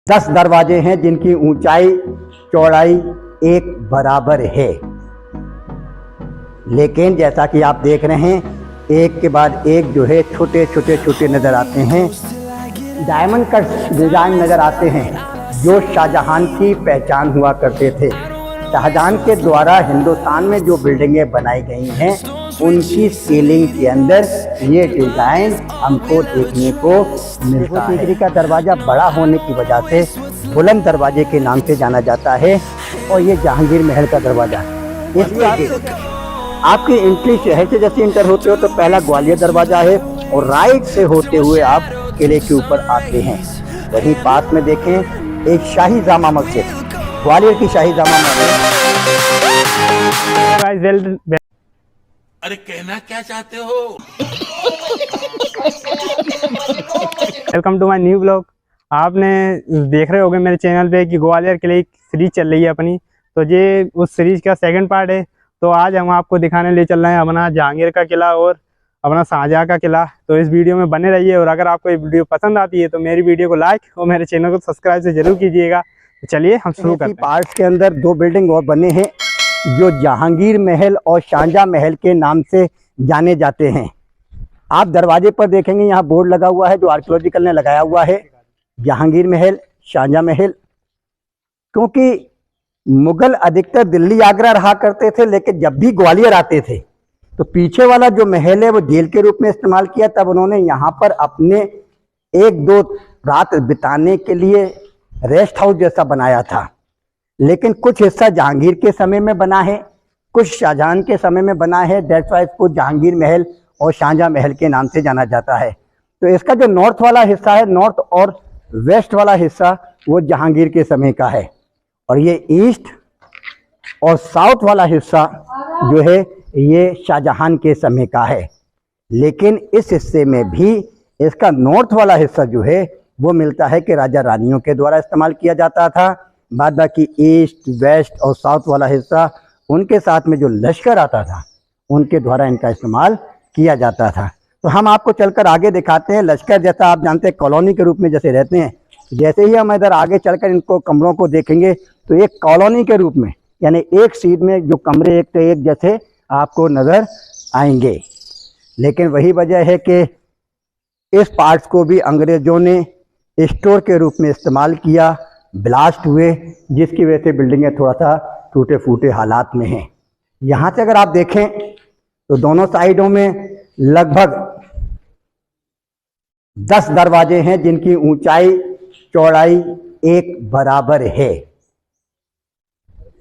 10 दरवाजे हैं जिनकी ऊंचाई चौड़ाई एक बराबर है, लेकिन जैसा कि आप देख रहे हैं एक के बाद एक जो है छोटे छोटे नज़र आते हैं। डायमंड कट डिज़ाइन नज़र आते हैं जो शाहजहां की पहचान हुआ करते थे। शाहजहां के द्वारा हिंदुस्तान में जो बिल्डिंगें बनाई गई हैं उनकी सीलिंग के अंदर ये डिज़ाइन हमको देखने को मिलता है। टिकरी का दरवाज़ा बड़ा होने की वजह से बुलंद दरवाजे के नाम से जाना जाता है और ये जहांगीर महल का दरवाज़ा। इसलिए आपकी एंट्री शहर से जैसे इंटर होते हो तो पहला ग्वालियर दरवाज़ा है और राइट से होते हुए आप किले के ऊपर आते हैं। वहीं पास में देखें एक शाही जामा मस्जिद, ग्वालियर की शाही जामा मस्जिद। अरे कहना क्या चाहते हो? Welcome to my new blog. आपने देख रहे होंगे मेरे चैनल पे कि ग्वालियर के लिए एक सीरीज चल रही है अपनी, तो ये उस सीरीज का सेकंड पार्ट है। तो आज हम आपको दिखाने ले चल रहे हैं अपना जहांगीर का किला और अपना शाहजहां का किला। तो इस वीडियो में बने रहिए और अगर आपको ये वीडियो पसंद आती है तो मेरी वीडियो को लाइक और मेरे चैनल को सब्सक्राइब से जरूर कीजिएगा। तो चलिए हम शुरू करते हैं। पार्ट्स के अंदर 2 बिल्डिंग और बने हैं जो जहांगीर महल और शाहजहां महल के नाम से जाने जाते हैं। आप दरवाजे पर देखेंगे यहाँ बोर्ड लगा हुआ है जो आर्कियोलॉजिकल ने लगाया हुआ है, जहांगीर महल, शाहजहां महल। क्योंकि मुगल अधिकतर दिल्ली आगरा रहा करते थे, लेकिन जब भी ग्वालियर आते थे तो पीछे वाला जो महल है वो जेल के रूप में इस्तेमाल किया। तब उन्होंने यहाँ पर अपने 1-2 रात बिताने के लिए रेस्ट हाउस जैसा बनाया था। लेकिन कुछ हिस्सा जहांगीर के समय में बना है, कुछ शाहजहां के समय में बना है। दैट्स वाई इसको जहांगीर महल और शाहजहां महल के नाम से जाना जाता है। तो इसका जो नॉर्थ वाला हिस्सा है, नॉर्थ और वेस्ट वाला हिस्सा, वो जहांगीर के समय का है और ये ईस्ट और साउथ वाला हिस्सा जो है ये शाहजहां के समय का है। लेकिन इस हिस्से में भी इसका नॉर्थ वाला हिस्सा जो है वो मिलता है कि राजा रानियों के द्वारा इस्तेमाल किया जाता था। बाद बाकी ईस्ट वेस्ट और साउथ वाला हिस्सा उनके साथ में जो लश्कर आता था उनके द्वारा इनका इस्तेमाल किया जाता था। तो हम आपको चलकर आगे दिखाते हैं। लश्कर जैसा आप जानते हैं कॉलोनी के रूप में जैसे रहते हैं, जैसे ही हम इधर आगे चलकर इनको कमरों को देखेंगे तो एक कॉलोनी के रूप में, यानी एक सीट में जो कमरे एक तो एक जैसे आपको नज़र आएंगे। लेकिन वही वजह है कि इस पार्ट्स को भी अंग्रेज़ों ने स्टोर के रूप में इस्तेमाल किया, ब्लास्ट हुए, जिसकी वजह से बिल्डिंगें थोड़ा सा टूटे फूटे हालात में हैं। यहाँ से अगर आप देखें तो दोनों साइडों में लगभग 10 दरवाजे हैं जिनकी ऊंचाई चौड़ाई एक बराबर है।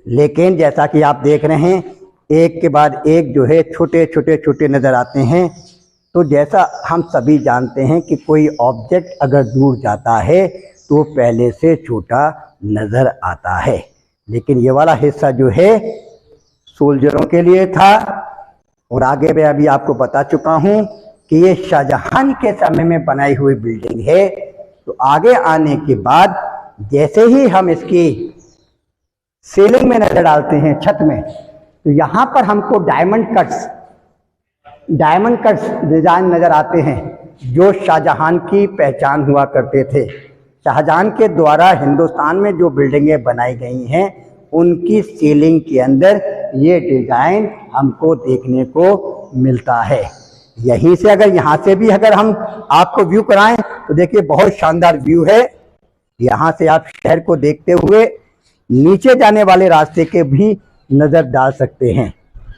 लेकिन जैसा कि आप देख रहे हैं एक के बाद एक जो है छोटे छोटे नज़र आते हैं। तो जैसा हम सभी जानते हैं कि कोई ऑब्जेक्ट अगर दूर जाता है तो पहले से छोटा नज़र आता है। लेकिन ये वाला हिस्सा जो है सोल्जरों के लिए था और आगे मैं अभी आपको बता चुका हूँ कि ये शाहजहां के समय में बनाई हुई बिल्डिंग है। तो आगे आने के बाद जैसे ही हम इसकी सीलिंग में नज़र डालते हैं छत में, तो यहाँ पर हमको डायमंड कट्स डिज़ाइन नज़र आते हैं जो शाहजहां की पहचान हुआ करते थे। शाहजहां के द्वारा हिंदुस्तान में जो बिल्डिंगें बनाई गई हैं उनकी सीलिंग के अंदर ये डिज़ाइन हमको देखने को मिलता है। यहीं से अगर यहाँ से भी अगर हम आपको व्यू कराएं तो देखिए बहुत शानदार व्यू है। यहाँ से आप शहर को देखते हुए नीचे जाने वाले रास्ते के भी नज़र डाल सकते हैं।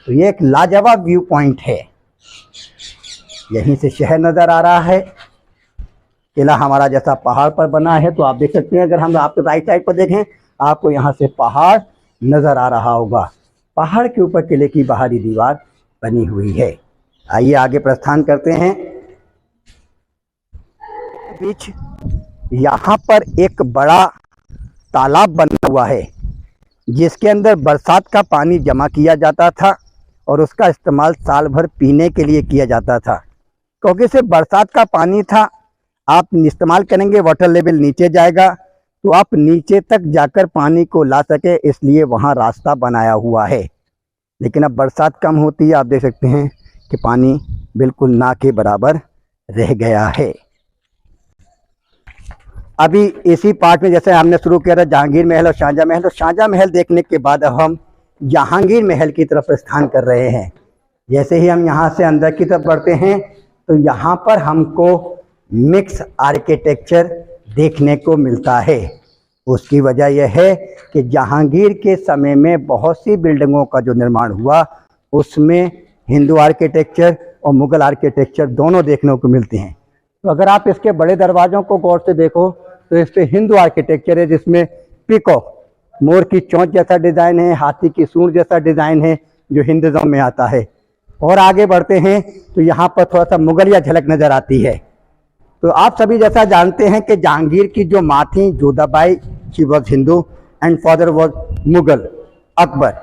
तो ये एक लाजवाब व्यू पॉइंट है। यहीं से शहर नज़र आ रहा है। किला हमारा जैसा पहाड़ पर बना है, तो आप देख सकते हैं। अगर हम आपके राइट साइड पर देखें आपको यहाँ से पहाड़ नज़र आ रहा होगा। पहाड़ के ऊपर किले की बाहरी दीवार बनी हुई है। आइए आगे प्रस्थान करते हैं। बीच यहाँ पर एक बड़ा तालाब बना हुआ है जिसके अंदर बरसात का पानी जमा किया जाता था और उसका इस्तेमाल साल भर पीने के लिए किया जाता था। क्योंकि सिर्फ बरसात का पानी था, आप इस्तेमाल करेंगे वाटर लेवल नीचे जाएगा, तो आप नीचे तक जाकर पानी को ला सके, इसलिए वहाँ रास्ता बनाया हुआ है। लेकिन अब बरसात कम होती है, आप देख सकते हैं कि पानी बिल्कुल ना के बराबर रह गया है। अभी इसी पार्ट में जैसे हमने शुरू किया था जहांगीर महल और शाहजहां महल, तो शाहजहां महल देखने के बाद अब हम जहांगीर महल की तरफ प्रस्थान कर रहे हैं। जैसे ही हम यहाँ से अंदर की तरफ बढ़ते हैं तो यहाँ पर हमको मिक्स आर्किटेक्चर देखने को मिलता है। उसकी वजह यह है कि जहांगीर के समय में बहुत सी बिल्डिंगों का जो निर्माण हुआ उसमें हिंदू आर्किटेक्चर और मुग़ल आर्किटेक्चर दोनों देखने को मिलते हैं। तो अगर आप इसके बड़े दरवाज़ों को गौर से देखो तो इस पर हिंदू आर्किटेक्चर है, जिसमें पीकॉक मोर की चोंच जैसा डिज़ाइन है, हाथी की सूंड जैसा डिज़ाइन है जो हिंदुज़म में आता है। और आगे बढ़ते हैं तो यहाँ पर थोड़ा सा मुगलिया झलक नज़र आती है। तो आप सभी जैसा जानते हैं कि जहांगीर की जो माँ थी Jodha Bai, she was Hindu and father was Mughal Akbar.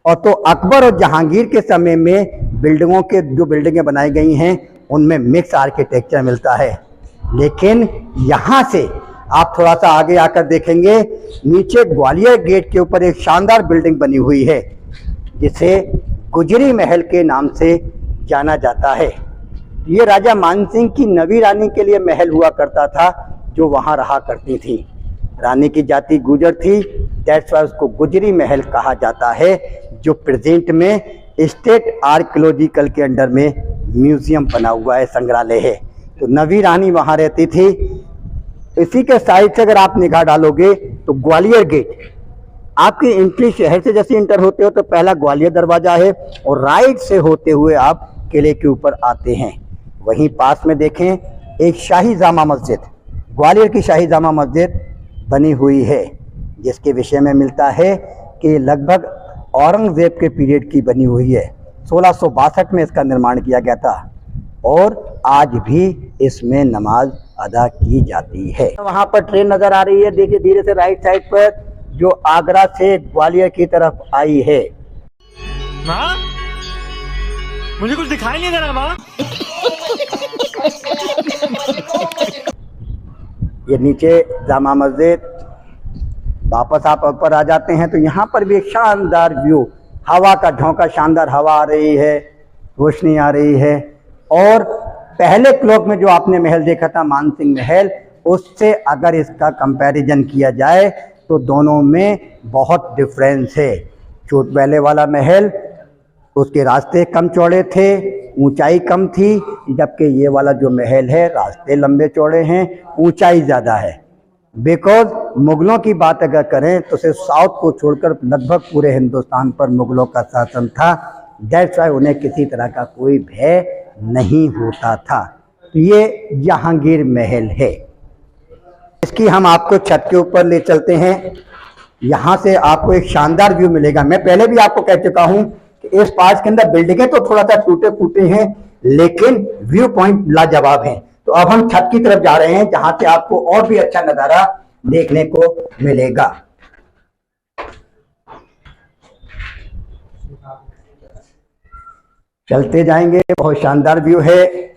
और तो अकबर और जहांगीर के समय में बिल्डिंगों के जो बिल्डिंगें बनाई गई हैं उनमें मिक्स आर्किटेक्चर मिलता है। लेकिन यहाँ से आप थोड़ा सा आगे आकर देखेंगे, नीचे ग्वालियर गेट के ऊपर एक शानदार बिल्डिंग बनी हुई है जिसे गुजरी महल के नाम से जाना जाता है। ये राजा मानसिंह की नवी रानी के लिए महल हुआ करता था जो वहाँ रहा करती थी। रानी की जाति गुजर थी, दैट्स वाई उसको गुजरी महल कहा जाता है, जो प्रेजेंट में स्टेट आर्कियोलॉजिकल के अंडर में म्यूजियम बना हुआ है, संग्रहालय है। तो नवी रानी वहाँ रहती थी। इसी के साइड से अगर आप निगाह डालोगे तो ग्वालियर गेट, आपकी एंट्री शहर से जैसे इंटर होते हो तो पहला ग्वालियर दरवाजा है और राइट से होते हुए आप किले के ऊपर आते हैं। वहीं पास में देखें एक शाही जामा मस्जिद, ग्वालियर की शाही जामा मस्जिद बनी हुई है, जिसके विषय में मिलता है कि लगभग औरंगजेब के पीरियड की बनी हुई है। 1662 में इसका निर्माण किया गया था और आज भी इसमें नमाज अदा की जाती है। वहाँ पर ट्रेन नज़र आ रही है, देखिए धीरे से राइट साइड पर, जो आगरा से ग्वालियर की तरफ आई है। माँ, मुझे कुछ दिखाई नहीं दे रहा माँ। ये नीचे जामा मस्जिद, वापस आप ऊपर आ जाते हैं तो यहाँ पर भी एक शानदार व्यू, हवा का झोंका, शानदार हवा आ रही है, रोशनी आ रही है। और पहले क्लॉक में जो आपने महल देखा था मानसिंह महल, उससे अगर इसका कंपैरिजन किया जाए तो दोनों में बहुत डिफरेंस है। चोट बैले वाला महल, उसके रास्ते कम चौड़े थे, ऊंचाई कम थी, जबकि ये वाला जो महल है रास्ते लंबे चौड़े हैं, ऊंचाई ज़्यादा है। बिकॉज मुग़लों की बात अगर करें तो सिर्फ साउथ को छोड़कर लगभग पूरे हिंदुस्तान पर मुग़लों का शासन था। दैट्स वाई उन्हें किसी तरह का कोई भय नहीं होता था। तो ये जहांगीर महल है। इसकी हम आपको छत के ऊपर ले चलते हैं। यहाँ से आपको एक शानदार व्यू मिलेगा। मैं पहले भी आपको कह चुका हूँ कि इस पार्क के अंदर बिल्डिंगें तो थोड़ा सा टूटे फूटे हैं, लेकिन व्यू पॉइंट लाजवाब हैं। तो अब हम छत की तरफ जा रहे हैं, जहां से आपको और भी अच्छा नज़ारा देखने को मिलेगा। चलते जाएंगे, बहुत शानदार व्यू है।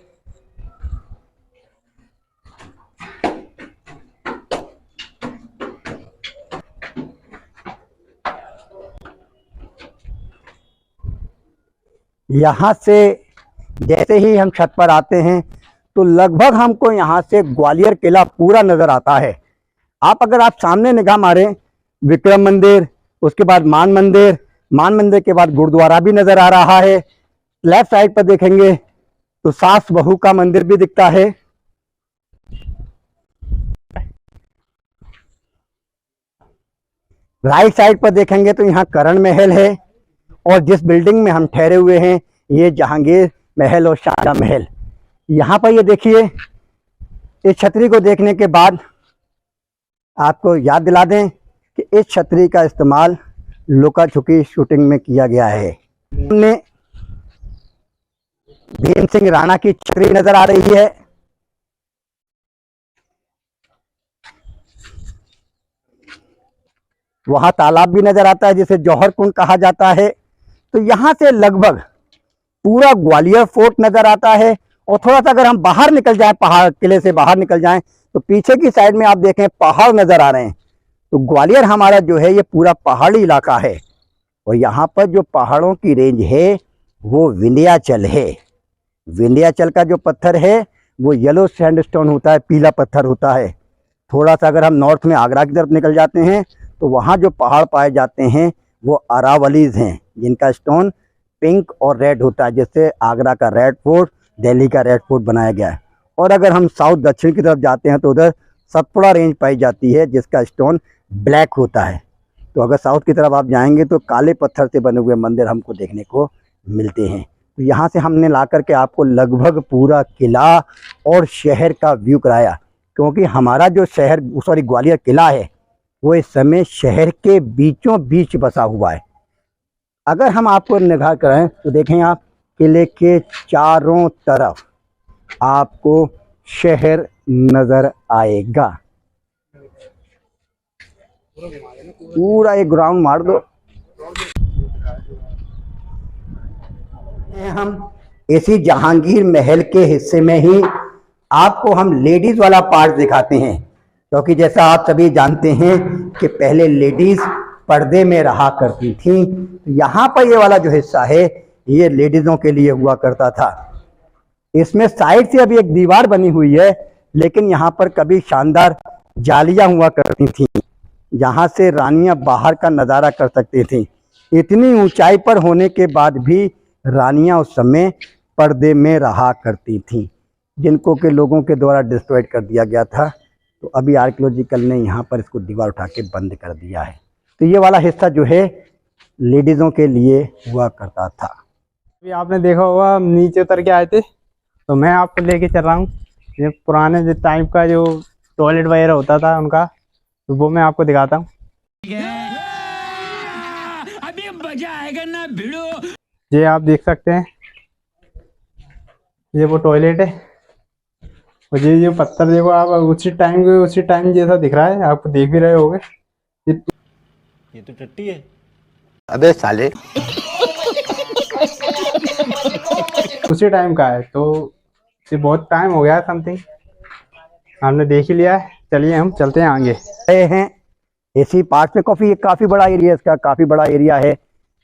यहाँ से जैसे ही हम छत पर आते हैं तो लगभग हमको यहाँ से ग्वालियर किला पूरा नज़र आता है। अगर आप सामने निगाह मारें, विक्रम मंदिर, उसके बाद मान मंदिर, मान मंदिर के बाद गुरुद्वारा भी नज़र आ रहा है। लेफ्ट साइड पर देखेंगे तो सास बहू का मंदिर भी दिखता है। राइट साइड पर देखेंगे तो यहाँ करण महल है और जिस बिल्डिंग में हम ठहरे हुए हैं ये जहांगीर महल और शाहजहां महल। यहाँ पर ये देखिए, इस छतरी को देखने के बाद आपको याद दिला दें कि इस छतरी का इस्तेमाल लुका छुपी शूटिंग में किया गया है। हमने भीम सिंह राणा की छतरी नजर आ रही है। वहां तालाब भी नजर आता है जिसे जौहर कुंड कहा जाता है। तो यहाँ से लगभग पूरा ग्वालियर फोर्ट नजर आता है। और थोड़ा सा अगर हम बाहर निकल जाएं, पहाड़ किले से बाहर निकल जाएं, तो पीछे की साइड में आप देखें पहाड़ नजर आ रहे हैं। तो ग्वालियर हमारा जो है ये पूरा पहाड़ी इलाका है और यहाँ पर जो पहाड़ों की रेंज है वो विंध्याचल है। विंध्याचल का जो पत्थर है वो येलो सैंडस्टोन होता है, पीला पत्थर होता है। थोड़ा सा अगर हम नॉर्थ में आगरा की तरफ निकल जाते हैं तो वहाँ जो पहाड़ पाए जाते हैं वो अरावलीज हैं, जिनका स्टोन पिंक और रेड होता है, जिससे आगरा का रेड फोर्ट, दिल्ली का रेड फोर्ट बनाया गया है। और अगर हम साउथ दक्षिण की तरफ जाते हैं तो उधर सतपुड़ा रेंज पाई जाती है, जिसका स्टोन ब्लैक होता है। तो अगर साउथ की तरफ आप जाएंगे तो काले पत्थर से बने हुए मंदिर हमको देखने को मिलते हैं। तो यहाँ से हमने ला करके आपको लगभग पूरा किला और शहर का व्यू कराया, क्योंकि हमारा जो शहर ग्वालियर किला है वो इस समय शहर के बीचों बीच बसा हुआ है। अगर हम आपको निगाह करें तो देखें आप, किले के चारों तरफ आपको शहर नज़र आएगा। पूरा एक ग्राउंड मार दो। हम इसी जहांगीर महल के हिस्से में ही आपको हम लेडीज वाला पार्ट दिखाते हैं, क्योंकि जैसा आप सभी जानते हैं कि पहले लेडीज पर्दे में रहा करती थी। यहाँ पर ये वाला जो हिस्सा है ये लेडीजों के लिए हुआ करता था। इसमें साइड से अभी एक दीवार बनी हुई है, लेकिन यहाँ पर कभी शानदार जालियां हुआ करती थी, यहाँ से रानियां बाहर का नज़ारा कर सकती थी। इतनी ऊंचाई पर होने के बाद भी रानियां उस समय पर्दे में रहा करती थीं, जिनको के लोगों के द्वारा डिस्ट्रॉयड कर दिया गया था। तो अभी आर्कियोलॉजिकल ने यहाँ पर इसको दीवार उठा के बंद कर दिया है। तो ये वाला हिस्सा जो है लेडीज़ों के लिए हुआ करता था। अभी आपने देखा होगा हम नीचे उतर के आए थे, तो मैं आपको लेके चल रहा हूँ ये पुराने जो टाइप का जो टॉयलेट वगैरह होता था उनका, तो वो मैं आपको दिखाता हूँ। अभी मजा आएगा ना भिड़ो। ये आप देख सकते हैं, ये वो टॉयलेट है, और ये पत्थर देखो आप, उसी टाइम जैसा दिख रहा है, आप देख भी रहे होगे। ये तो टट्टी है। अबे साले उसी टाइम का है, तो ये बहुत टाइम हो गया है समथिंग, हमने देख ही लिया है। चलिए हम चलते हैं आगे। हैं इसी पार्ट में काफ़ी बड़ा एरिया, इसका काफ़ी बड़ा एरिया है।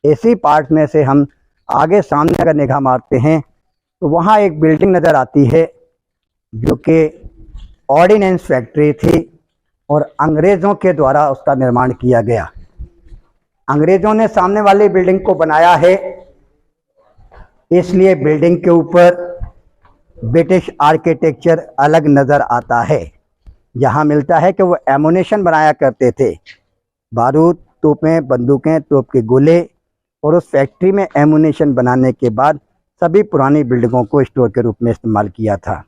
इसी पार्ट में से हम आगे सामने अगर निगाह मारते हैं तो वहाँ एक बिल्डिंग नज़र आती है जो कि ऑर्डिनेंस फैक्ट्री थी, और अंग्रेज़ों के द्वारा उसका निर्माण किया गया। अंग्रेज़ों ने सामने वाली बिल्डिंग को बनाया है, इसलिए बिल्डिंग के ऊपर ब्रिटिश आर्किटेक्चर अलग नज़र आता है। यहाँ मिलता है कि वो एमुनेशन बनाया करते थे, बारूद, तोपें, बंदूकें, तोप के गोले, और उस फैक्ट्री में एमुनेशन बनाने के बाद सभी पुरानी बिल्डिंगों को स्टोर के रूप में इस्तेमाल किया था।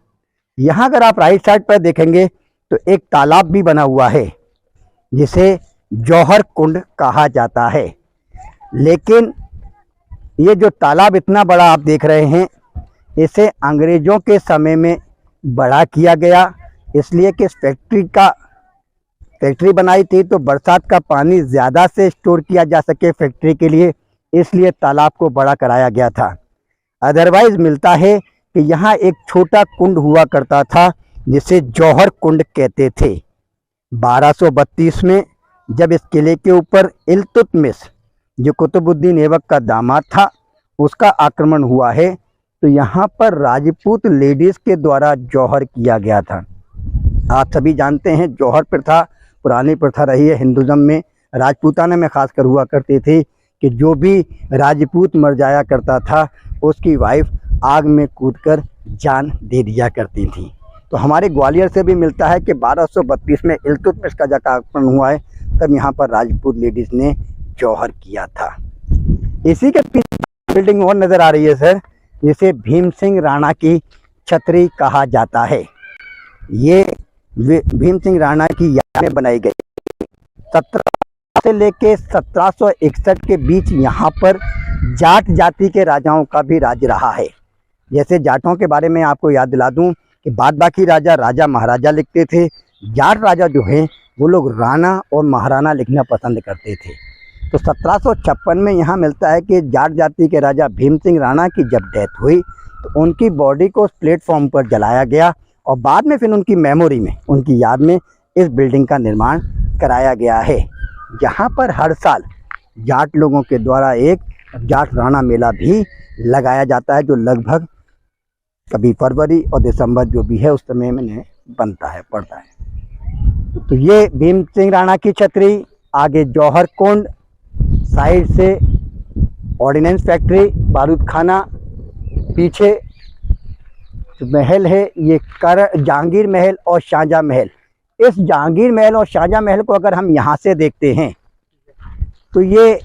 यहाँ अगर आप राइट साइड पर देखेंगे तो एक तालाब भी बना हुआ है, जिसे जौहर कुंड कहा जाता है। लेकिन ये जो तालाब इतना बड़ा आप देख रहे हैं, इसे अंग्रेज़ों के समय में बड़ा किया गया, इसलिए कि इस फैक्ट्री बनाई थी तो बरसात का पानी ज़्यादा से स्टोर किया जा सके फैक्ट्री के लिए, इसलिए तालाब को बड़ा कराया गया था। अदरवाइज़ मिलता है कि यहाँ एक छोटा कुंड हुआ करता था जिसे जौहर कुंड कहते थे। 1232 में जब इस किले के ऊपर इल्तुतमिश, जो कुतुबुद्दीन ऐबक का दामाद था, उसका आक्रमण हुआ है, तो यहाँ पर राजपूत लेडीज़ के द्वारा जौहर किया गया था। आप सभी जानते हैं जौहर प्रथा पुरानी प्रथा रही है हिंदुज़म में, राजपूताना में खासकर हुआ करती थी कि जो भी राजपूत मर जाया करता था उसकी वाइफ आग में कूदकर जान दे दिया करती थी। तो हमारे ग्वालियर से भी मिलता है कि 1232 में इल्तुतमिश का जब आक्रमण हुआ है तब यहाँ पर राजपूत लेडीज़ ने जौहर किया था। इसी के पीछे बिल्डिंग और नज़र आ रही है सर, जिसे भीम सिंह राणा की छतरी कहा जाता है। ये भीम सिंह राणा की याद में बनाई गई। 17 से लेके 1761 के बीच यहाँ पर जाट जाति के राजाओं का भी राज रहा है। जैसे जाटों के बारे में आपको याद दिला दूं कि बाद बाकी राजा महाराजा लिखते थे, जाट राजा जो हैं वो लोग राणा और महाराणा लिखना पसंद करते थे। तो 1756 में यहाँ मिलता है कि जाट जाति के राजा भीम सिंह राणा की जब डेथ हुई तो उनकी बॉडी को उस प्लेटफॉर्म पर जलाया गया, और बाद में फिर उनकी मेमोरी में, उनकी याद में इस बिल्डिंग का निर्माण कराया गया है। यहाँ पर हर साल जाट लोगों के द्वारा एक जाट राणा मेला भी लगाया जाता है, जो लगभग कभी फरवरी और दिसंबर जो भी है उस समय में पड़ता है। तो ये भीम सिंह राणा की छतरी, आगे जौहर कुंड, साइड से ऑर्डिनेंस फैक्ट्री, बारूद खाना, पीछे जो महल है ये जहांगीर महल और शाहजहां महल। इस जहांगीर महल और शाहजहां महल को अगर हम यहाँ से देखते हैं तो ये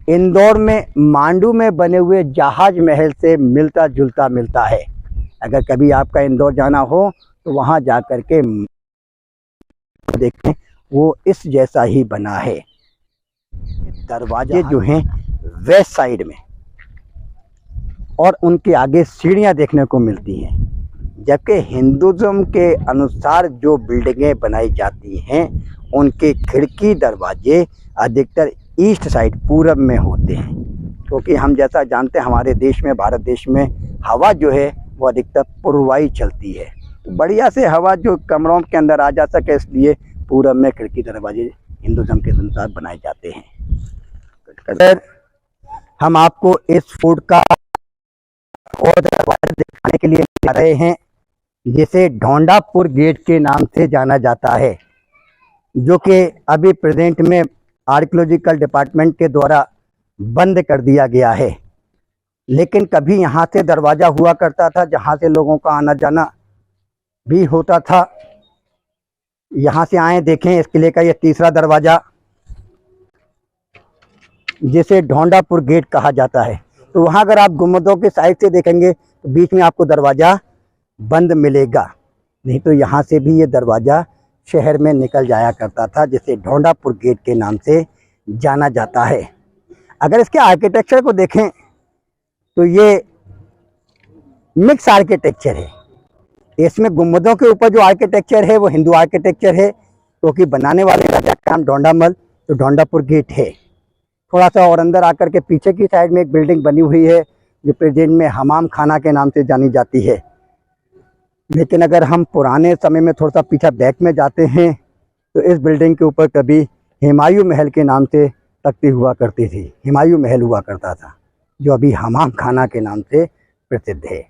इंदौर में मांडू में बने हुए जहाज महल से मिलता जुलता मिलता है। अगर कभी आपका इंदौर जाना हो तो वहाँ जा कर के देखें, वो इस जैसा ही बना है। दरवाजे जो हैं वेस्ट साइड में और उनके आगे सीढ़ियाँ देखने को मिलती हैं, जबकि हिंदुज़्म के अनुसार जो बिल्डिंगें बनाई जाती हैं उनके खिड़की दरवाजे अधिकतर ईस्ट साइड पूरब में होते हैं, क्योंकि हम जैसा जानते हैं हमारे देश में, भारत देश में हवा जो है वो अधिकतर पूर्वाई चलती है। तो बढ़िया से हवा जो कमरों के अंदर आ जा सके इसलिए पूरब में खिड़की दरवाजे हिंदुज़्म के अनुसार बनाए जाते हैं। अगर हम आपको इस फूड का और दरवाजा दिखाने के लिए जा रहे हैं, जिसे ढोंडापुर गेट के नाम से जाना जाता है, जो कि अभी प्रेजेंट में आर्कियोलॉजिकल डिपार्टमेंट के द्वारा बंद कर दिया गया है। लेकिन कभी यहाँ से दरवाज़ा हुआ करता था जहाँ से लोगों का आना जाना भी होता था। यहाँ से आए देखें, इस किले का ये तीसरा दरवाज़ा जिसे ढोंडापुर गेट कहा जाता है। तो वहाँ अगर आप गुम्बदों के साइड से देखेंगे तो बीच में आपको दरवाज़ा बंद मिलेगा, नहीं तो यहाँ से भी ये दरवाज़ा शहर में निकल जाया करता था, जिसे ढोंडापुर गेट के नाम से जाना जाता है। अगर इसके आर्किटेक्चर को देखें तो ये मिक्स आर्किटेक्चर है। इसमें गुम्बदों के ऊपर जो आर्किटेक्चर है वो हिंदू आर्किटेक्चर है, क्योंकि बनाने वाले राजा का नाम ढोंडामल, तो ढोंडापुर गेट है। थोड़ा सा और अंदर आकर के पीछे की साइड में एक बिल्डिंग बनी हुई है जो प्रेजेंट में हमाम खाना के नाम से जानी जाती है। लेकिन अगर हम पुराने समय में थोड़ा सा पीछे बैक में जाते हैं तो इस बिल्डिंग के ऊपर कभी हुमायूं महल के नाम से तख्ती हुआ करती थी, हुमायूं महल हुआ करता था, जो अभी हमाम खाना के नाम से प्रसिद्ध है।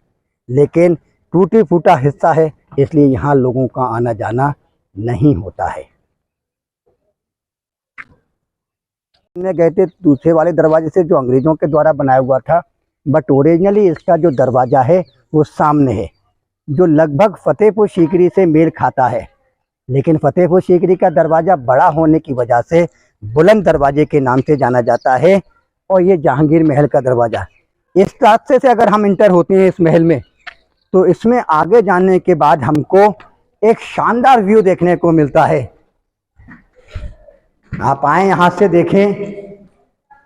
लेकिन टूटी फूटा हिस्सा है, इसलिए यहाँ लोगों का आना जाना नहीं होता है। हमने गए थे दूसरे वाले दरवाजे से जो अंग्रेज़ों के द्वारा बनाया हुआ था, बट ओरिजिनली इसका जो दरवाज़ा है वो सामने है, जो लगभग फतेहपुर सीकरी से मेल खाता है। लेकिन फतेहपुर सीकरी का दरवाज़ा बड़ा होने की वजह से बुलंद दरवाजे के नाम से जाना जाता है। और ये जहांगीर महल का दरवाज़ा, इस रास्ते से अगर हम इंटर होते हैं इस महल में, तो इसमें आगे जाने के बाद हमको एक शानदार व्यू देखने को मिलता है। आप आए यहाँ से देखें,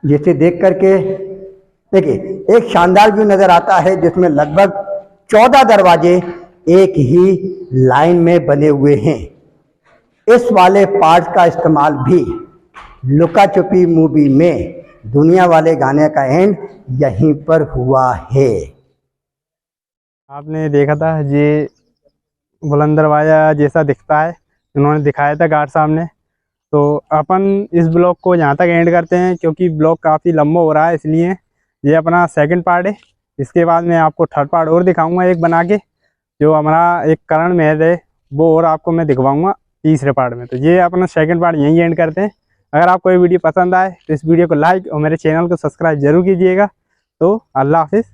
जिसे देख करके देखिए एक शानदार व्यू नज़र आता है, जिसमें लगभग 14 दरवाजे एक ही लाइन में बने हुए हैं। इस वाले पार्ट का इस्तेमाल भी लुका छुपी मूवी में दुनिया वाले गाने का एंड यहीं पर हुआ है। आपने देखा था ये बुलंद दरवाज़ा जैसा दिखता है, उन्होंने दिखाया था गार्ड साहब ने। तो अपन इस ब्लॉग को यहाँ तक एंड करते हैं, क्योंकि ब्लॉग काफ़ी लंबा हो रहा है, इसलिए ये अपना सेकंड पार्ट है। इसके बाद मैं आपको थर्ड पार्ट और दिखाऊंगा एक बना के, जो हमारा एक करण महल है वो और आपको मैं दिखवाऊंगा तीसरे पार्ट में। तो ये अपना सेकंड पार्ट यहीं एंड करते हैं। अगर आपको ये वीडियो पसंद आए तो इस वीडियो को लाइक और मेरे चैनल को सब्सक्राइब जरूर कीजिएगा। तो अल्लाह हाफिज़।